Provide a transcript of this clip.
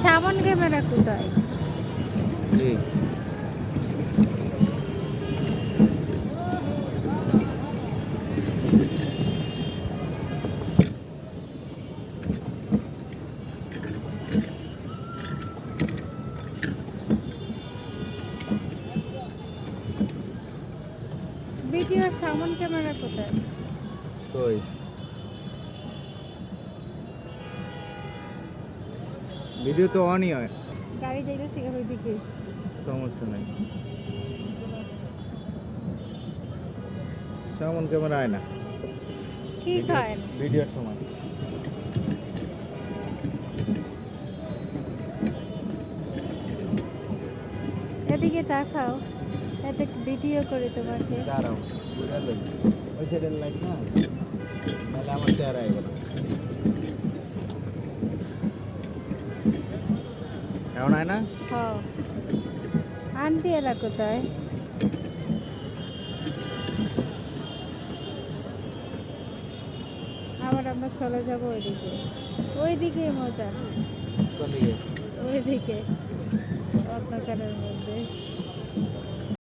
সামন ক্যামেরা কোথায়? ভিডিও সামন ক্যামেরা কোথায়? কই ভিডিও তো অনই হয়, গাড়ি যাইতেছে ওইদিকে। সমস্যা নাই। সামন ক্যামেরা আয় না কি খায়? ভিডিওর সময়। এদিকে তাকাও, এতে ভিডিও করে তোমাকে। দাঁড়াও, ওই সাইডের লাইট না, নাহলে আমার চেহারা আইব না। এমন হয় না? হ, আন্টি এরা কোথায়? আবার আমরা চলে যাবো ওইদিকে। ওইদিকে মজা, কোন দিকে? ওইদিকে অন্ধকারের মধ্যে।